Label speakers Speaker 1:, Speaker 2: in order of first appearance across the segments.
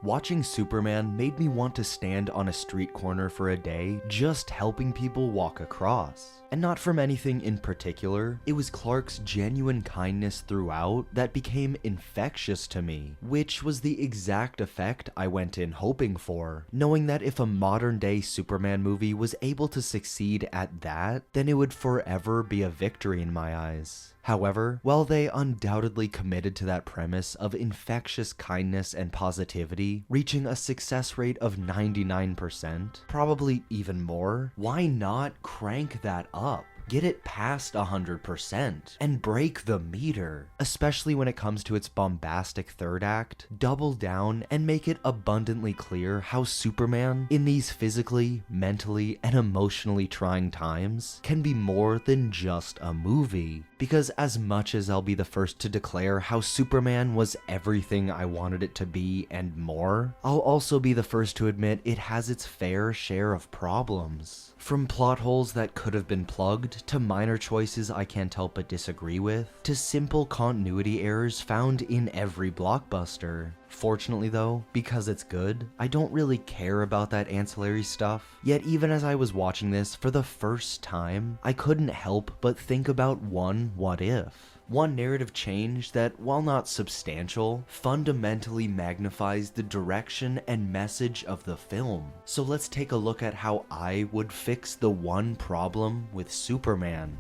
Speaker 1: Watching Superman made me want to stand on a street corner for a day just helping people walk across. And not from anything in particular, it was Clark's genuine kindness throughout that became infectious to me, which was the exact effect I went in hoping for, knowing that if a modern day Superman movie was able to succeed at that, then it would forever be a victory in my eyes. However, while they undoubtedly committed to that premise of infectious kindness and positivity, reaching a success rate of 99%, probably even more, why not crank that up? Get it past 100% and break the meter, especially when it comes to its bombastic third act. Double down and make it abundantly clear how Superman, in these physically, mentally, and emotionally trying times, can be more than just a movie. Because as much as I'll be the first to declare how Superman was everything I wanted it to be and more, I'll also be the first to admit it has its fair share of problems. From plot holes that could have been plugged, to minor choices I can't help but disagree with, to simple continuity errors found in every blockbuster. Fortunately though, because it's good, I don't really care about that ancillary stuff. Yet even as I was watching this for the first time, I couldn't help but think about one what if. One narrative change that, while not substantial, fundamentally magnifies the direction and message of the film. So let's take a look at how I would fix the one problem with Superman.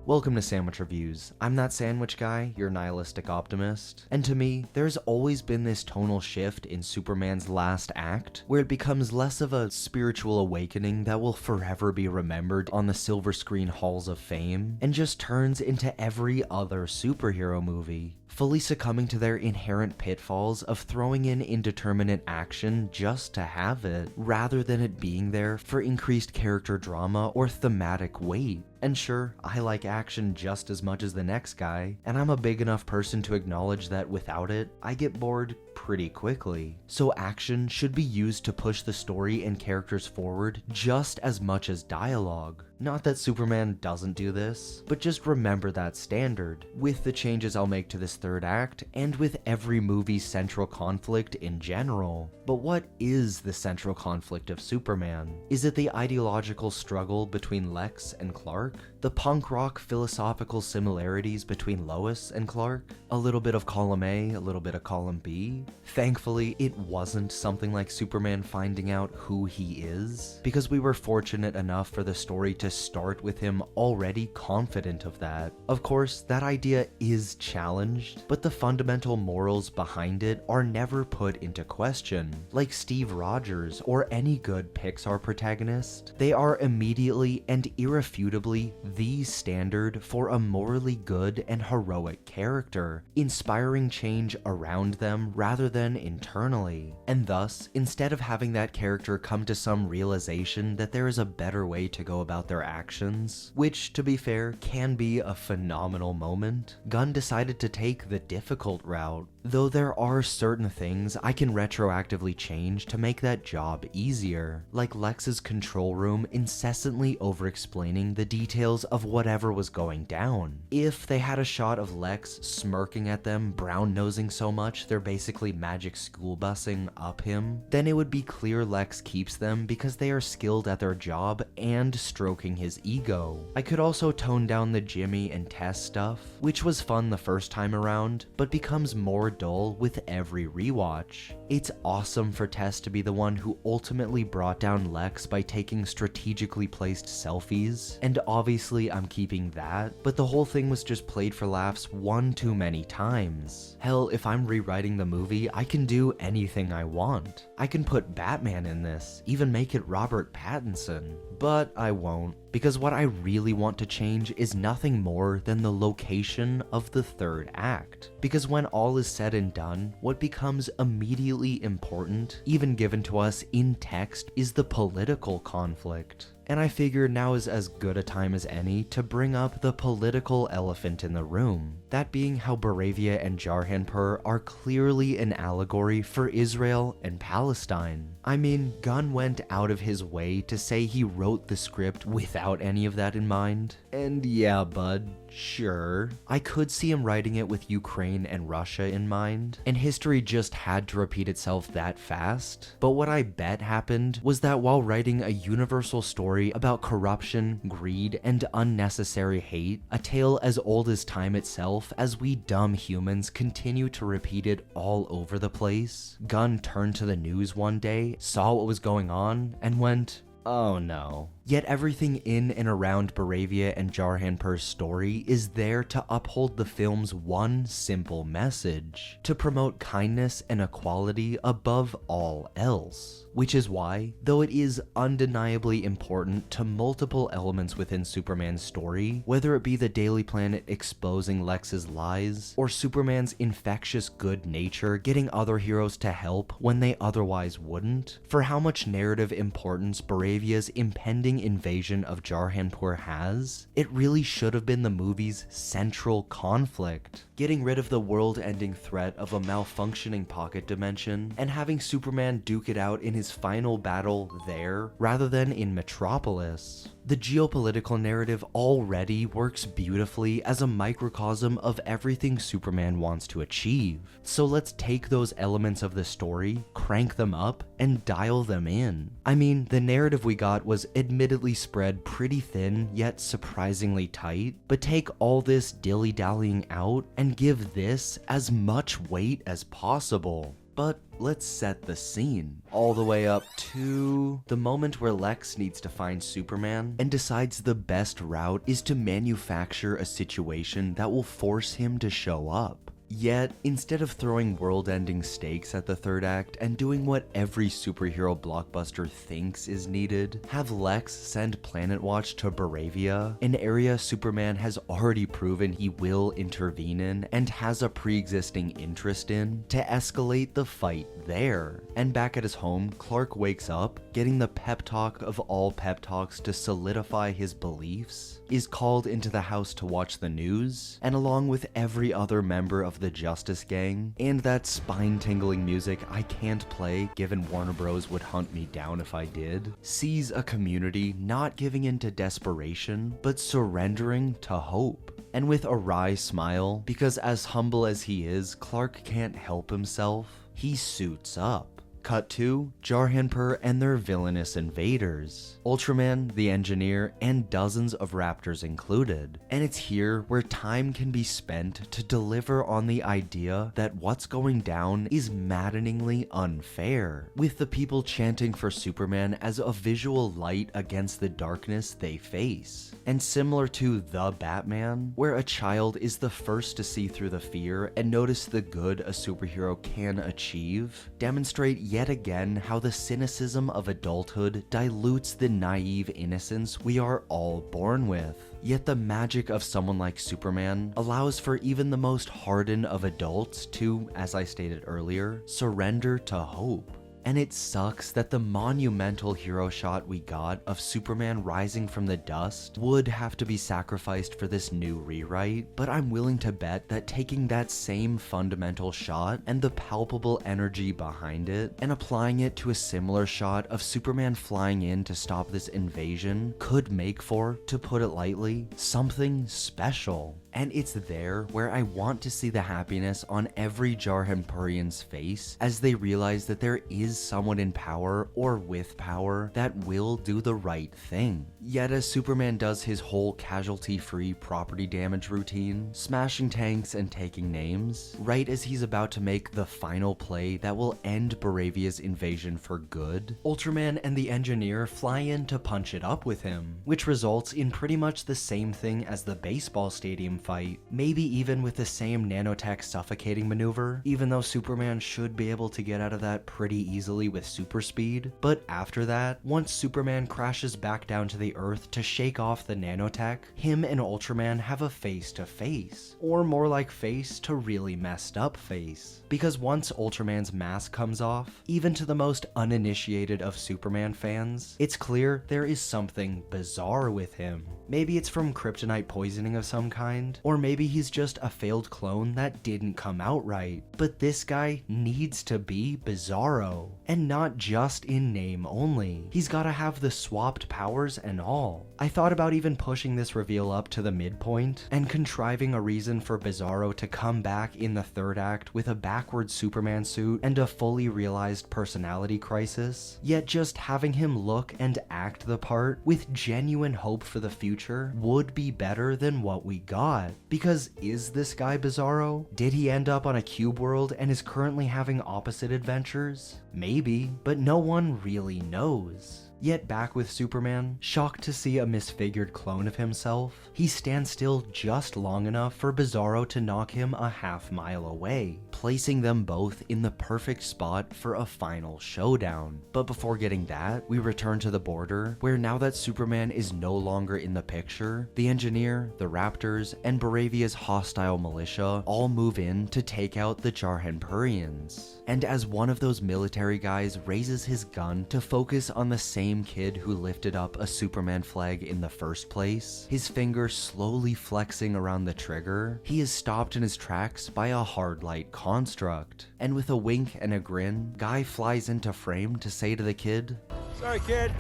Speaker 1: Welcome to Sandwich Reviews. I'm that sandwich guy, your nihilistic optimist. And to me, there's always been this tonal shift in Superman's last act, where it becomes less of a spiritual awakening that will forever be remembered on the silver screen halls of fame, and just turns into every other superhero movie, fully succumbing to their inherent pitfalls of throwing in indeterminate action just to have it, rather than it being there for increased character drama or thematic weight. And sure, I like action just as much as the next guy, and I'm a big enough person to acknowledge that without it, I get bored pretty quickly. So action should be used to push the story and characters forward just as much as dialogue. Not that Superman doesn't do this, but just remember that standard, with the changes I'll make to this third act, and with every movie's central conflict in general. But what is the central conflict of Superman? Is it the ideological struggle between Lex and Clark? The punk rock philosophical similarities between Lois and Clark? A little bit of column A, a little bit of column B? Thankfully, it wasn't something like Superman finding out who he is, because we were fortunate enough for the story to start with him already confident of that. Of course, that idea is challenged, but the fundamental morals behind it are never put into question. Like Steve Rogers or any good Pixar protagonist, they are immediately and irrefutably the standard for a morally good and heroic character, inspiring change around them rather than internally. And thus, instead of having that character come to some realization that there is a better way to go about their actions, which, to be fair, can be a phenomenal moment, Gunn decided to take the difficult route. Though there are certain things I can retroactively change to make that job easier, like Lex's control room incessantly over-explaining the details of whatever was going down. If they had a shot of Lex smirking at them, brown-nosing so much they're basically magic school busing up him, then it would be clear Lex keeps them because they are skilled at their job and stroking his ego. I could also tone down the Jimmy and Tess stuff, which was fun the first time around, but becomes more dull with every rewatch. It's awesome for Tess to be the one who ultimately brought down Lex by taking strategically placed selfies, and obviously I'm keeping that, but the whole thing was just played for laughs one too many times. Hell, if I'm rewriting the movie, I can do anything I want. I can put Batman in this, even make it Robert Pattinson, but I won't, because what I really want to change is nothing more than the location of the third act. Because when all is said and done, what becomes immediately important, even given to us in text, is the political conflict. And I figure now is as good a time as any to bring up the political elephant in the room. That being how Boravia and Jarhanpur are clearly an allegory for Israel and Palestine. I mean, Gunn went out of his way to say he wrote the script without any of that in mind. And yeah, bud, Sure, I could see him writing it with Ukraine and Russia in mind, and history just had to repeat itself that fast. But what I bet happened was that while writing a universal story about corruption, greed, and unnecessary hate, a tale as old as time itself, as we dumb humans continue to repeat it all over the place, Gunn turned to the news one day, saw what was going on, and went, "Oh no." Yet everything in and around Boravia and Jarhanpur's story is there to uphold the film's one simple message: to promote kindness and equality above all else. Which is why, though it is undeniably important to multiple elements within Superman's story, whether it be the Daily Planet exposing Lex's lies, or Superman's infectious good nature getting other heroes to help when they otherwise wouldn't, for how much narrative importance Boravia's impending invasion of Jarhanpur has, it really should have been the movie's central conflict. Getting rid of the world-ending threat of a malfunctioning pocket dimension, and having Superman duke it out in his final battle there, rather than in Metropolis. The geopolitical narrative already works beautifully as a microcosm of everything Superman wants to achieve. So let's take those elements of the story, crank them up, and dial them in. I mean, the narrative we got was admittedly spread pretty thin, yet surprisingly tight, but take all this dilly-dallying out and give this as much weight as possible. But let's set the scene, all the way up to the moment where Lex needs to find Superman and decides the best route is to manufacture a situation that will force him to show up. Yet, instead of throwing world-ending stakes at the third act and doing what every superhero blockbuster thinks is needed, have Lex send Planet Watch to Boravia, an area Superman has already proven he will intervene in and has a pre-existing interest in, to escalate the fight there. And back at his home, Clark wakes up, getting the pep talk of all pep talks to solidify his beliefs, is called into the house to watch the news, and along with every other member of the Justice Gang, and that spine-tingling music I can't play given Warner Bros. Would hunt me down if I did, sees a community not giving in to desperation, but surrendering to hope. And with a wry smile, because as humble as he is, Clark can't help himself, he suits up. Cut to Jarhanpur and their villainous invaders, Ultraman, the engineer, and dozens of raptors included. And it's here where time can be spent to deliver on the idea that what's going down is maddeningly unfair, with the people chanting for Superman as a visual light against the darkness they face. And similar to The Batman, where a child is the first to see through the fear and notice the good a superhero can achieve, demonstrate yet again how the cynicism of adulthood dilutes the naive innocence we are all born with. Yet the magic of someone like Superman allows for even the most hardened of adults to, as I stated earlier, surrender to hope. And it sucks that the monumental hero shot we got of Superman rising from the dust would have to be sacrificed for this new rewrite, but I'm willing to bet that taking that same fundamental shot and the palpable energy behind it and applying it to a similar shot of Superman flying in to stop this invasion could make for, to put it lightly, something special. And it's there where I want to see the happiness on every Jarhanpurian's face as they realize that there is someone in power or with power that will do the right thing. Yet as Superman does his whole casualty-free property damage routine, smashing tanks and taking names, right as he's about to make the final play that will end Boravia's invasion for good, Ultraman and the engineer fly in to punch it up with him, which results in pretty much the same thing as the baseball stadium fight, maybe even with the same nanotech suffocating maneuver, even though Superman should be able to get out of that pretty easily with super speed. But after that, once Superman crashes back down to the Earth to shake off the nanotech, him and Ultraman have a face-to-face, or more like face to really messed up face. Because once Ultraman's mask comes off, even to the most uninitiated of Superman fans, it's clear there is something bizarre with him. Maybe it's from kryptonite poisoning of some kind, or maybe he's just a failed clone that didn't come out right. But this guy needs to be Bizarro. And not just in name only. He's gotta have the swapped powers and all. I thought about even pushing this reveal up to the midpoint and contriving a reason for Bizarro to come back in the third act with a backwards Superman suit and a fully realized personality crisis, yet just having him look and act the part with genuine hope for the future would be better than what we got. Because is this guy Bizarro? Did he end up on a cube world and is currently having opposite adventures? Maybe, but no one really knows. Yet back with Superman, shocked to see a misfigured clone of himself, he stands still just long enough for Bizarro to knock him a half-mile away, placing them both in the perfect spot for a final showdown. But before getting that, we return to the border, where now that Superman is no longer in the picture, the Engineer, the Raptors, and Boravia's hostile militia all move in to take out the Jarhanpurians. And as one of those military guys raises his gun to focus on the same kid who lifted up a Superman flag in the first place, his finger slowly flexing around the trigger, he is stopped in his tracks by a hard light construct. And with a wink and a grin, Guy flies into frame to say to the kid,
Speaker 2: "Sorry, kid.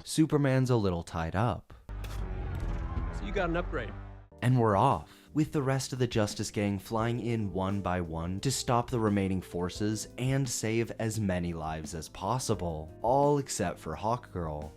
Speaker 1: Superman's a little tied up."
Speaker 2: So you got an upgrade."
Speaker 1: And we're off, with the rest of the Justice Gang flying in one by one to stop the remaining forces and save as many lives as possible, all except for Hawkgirl.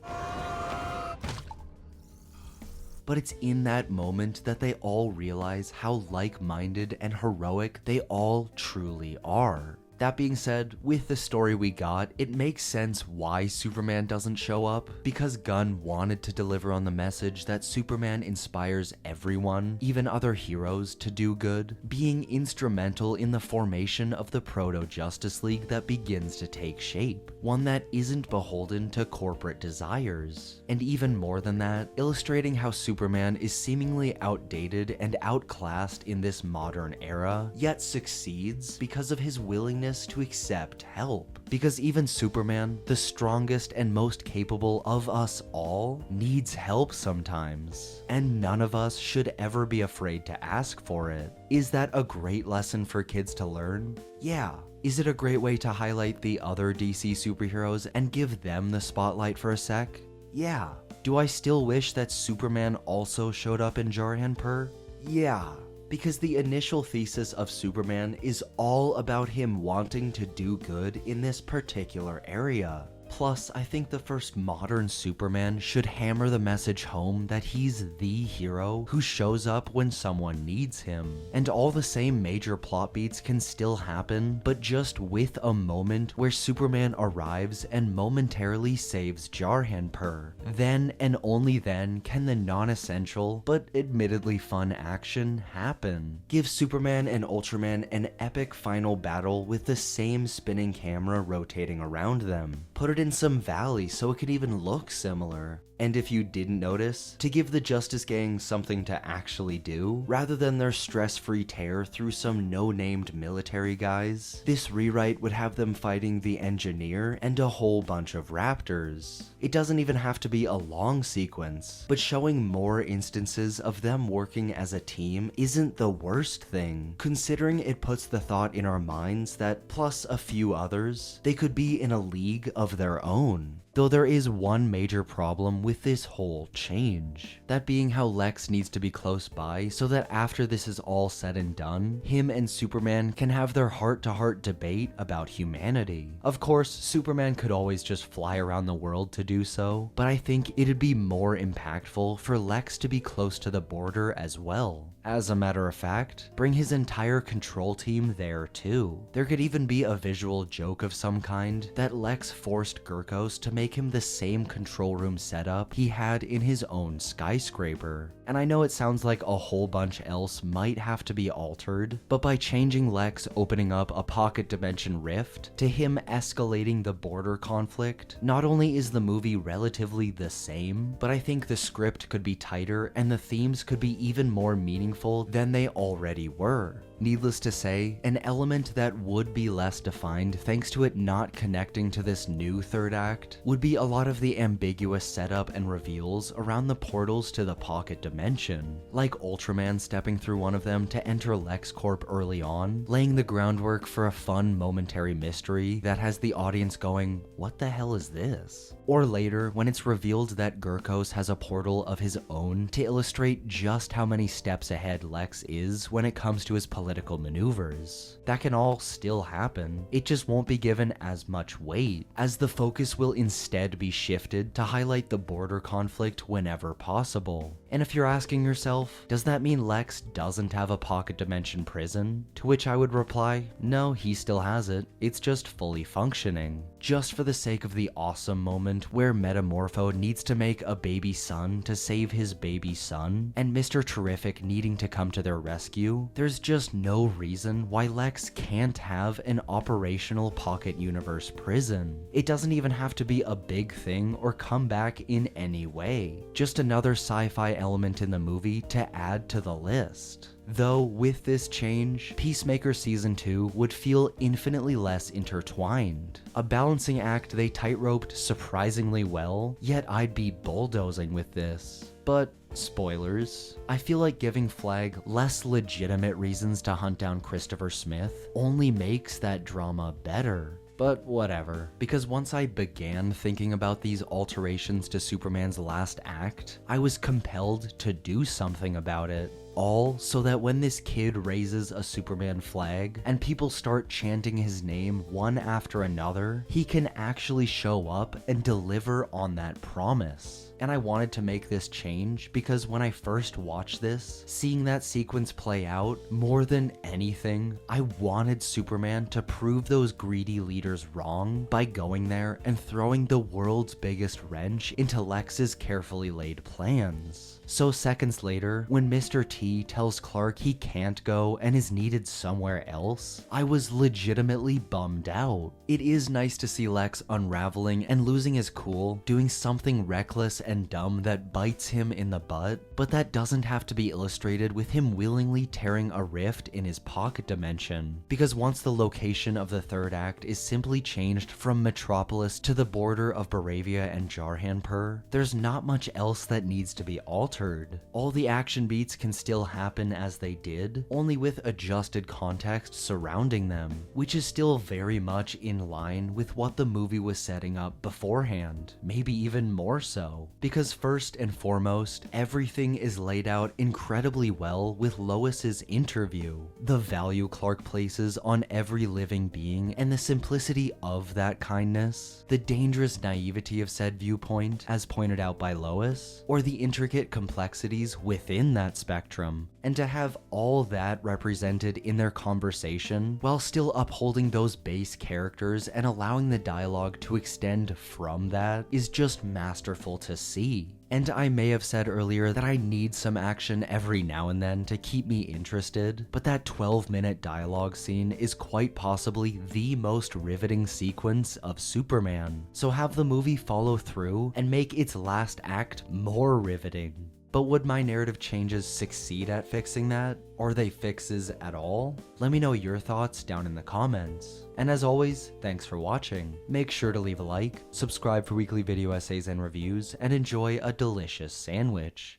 Speaker 1: But it's in that moment that they all realize how like-minded and heroic they all truly are. That being said, with the story we got, it makes sense why Superman doesn't show up, because Gunn wanted to deliver on the message that Superman inspires everyone, even other heroes, to do good, being instrumental in the formation of the Proto-Justice League that begins to take shape, one that isn't beholden to corporate desires. And even more than that, illustrating how Superman is seemingly outdated and outclassed in this modern era, yet succeeds because of his willingness to accept help. Because even Superman, the strongest and most capable of us all, needs help sometimes. And none of us should ever be afraid to ask for it. Is that a great lesson for kids to learn? Yeah. Is it a great way to highlight the other DC superheroes and give them the spotlight for a sec? Yeah. Do I still wish that Superman also showed up in Jarhanpur? Yeah. Because the initial thesis of Superman is all about him wanting to do good in this particular area. Plus, I think the first modern Superman should hammer the message home that he's the hero who shows up when someone needs him. And all the same major plot beats can still happen, but just with a moment where Superman arrives and momentarily saves Jarhanpur. Then and only then can the non-essential, but admittedly fun action happen. Give Superman and Ultraman an epic final battle with the same spinning camera rotating around them. Put it in some valley so it could even look similar. And if you didn't notice, to give the Justice Gang something to actually do, rather than their stress-free tear through some no-named military guys, this rewrite would have them fighting the Engineer and a whole bunch of Raptors. It doesn't even have to be a long sequence, but showing more instances of them working as a team isn't the worst thing, considering it puts the thought in our minds that, plus a few others, they could be in a league of their own. Though there is one major problem with this whole change, that being how Lex needs to be close by so that after this is all said and done, him and Superman can have their heart-to-heart debate about humanity. Of course, Superman could always just fly around the world to do so, but I think it'd be more impactful for Lex to be close to the border as well. As a matter of fact, bring his entire control team there too. There could even be a visual joke of some kind that Lex forced Gurkos to make him the same control room setup he had in his own skyscraper. And I know it sounds like a whole bunch else might have to be altered, but by changing Lex opening up a pocket dimension rift to him escalating the border conflict, not only is the movie relatively the same, but I think the script could be tighter and the themes could be even more meaningful than they already were. Needless to say, an element that would be less defined thanks to it not connecting to this new third act would be a lot of the ambiguous setup and reveals around the portals to the pocket dimension, like Ultraman stepping through one of them to enter LexCorp early on, laying the groundwork for a fun momentary mystery that has the audience going, what the hell is this? Or later, when it's revealed that Gurkos has a portal of his own to illustrate just how many steps ahead Lex is when it comes to his political maneuvers. That can all still happen, it just won't be given as much weight, as the focus will instead be shifted to highlight the border conflict whenever possible. And if you're asking yourself, does that mean Lex doesn't have a pocket dimension prison? To which I would reply, no, he still has it, it's just fully functioning. Just for the sake of the awesome moment where Metamorpho needs to make a baby son to save his baby son, and Mr. Terrific needing to come to their rescue, there's just no reason why Lex can't have an operational pocket universe prison. It doesn't even have to be a big thing or come back in any way. Just another sci-fi element in the movie to add to the list. Though with this change, Peacemaker Season 2 would feel infinitely less intertwined. A balancing act they tightroped surprisingly well, yet I'd be bulldozing with this. But spoilers, I feel like giving Flag less legitimate reasons to hunt down Christopher Smith only makes that drama better. But whatever, because once I began thinking about these alterations to Superman's last act, I was compelled to do something about it. All so that when this kid raises a Superman flag and people start chanting his name one after another, he can actually show up and deliver on that promise. And I wanted to make this change because when I first watched this, seeing that sequence play out, more than anything, I wanted Superman to prove those greedy leaders wrong by going there and throwing the world's biggest wrench into Lex's carefully laid plans. So seconds later, when Mr. T tells Clark he can't go and is needed somewhere else, I was legitimately bummed out. It is nice to see Lex unraveling and losing his cool, doing something reckless and dumb that bites him in the butt, but that doesn't have to be illustrated with him willingly tearing a rift in his pocket dimension. Because once the location of the third act is simply changed from Metropolis to the border of Boravia and Jarhanpur, there's not much else that needs to be altered. All the action beats can still happen as they did, only with adjusted context surrounding them, which is still very much in line with what the movie was setting up beforehand, maybe even more so. Because first and foremost, everything is laid out incredibly well with Lois's interview. The value Clark places on every living being and the simplicity of that kindness, the dangerous naivety of said viewpoint, as pointed out by Lois, or the intricate complexities within that spectrum, and to have all that represented in their conversation while still upholding those base characters and allowing the dialogue to extend from that is just masterful to see. And I may have said earlier that I need some action every now and then to keep me interested, but that 12-minute dialogue scene is quite possibly the most riveting sequence of Superman. So have the movie follow through and make its last act more riveting. But would my narrative changes succeed at fixing that? Are they fixes at all? Let me know your thoughts down in the comments. And as always, thanks for watching. Make sure to leave a like, subscribe for weekly video essays and reviews, and enjoy a delicious sandwich.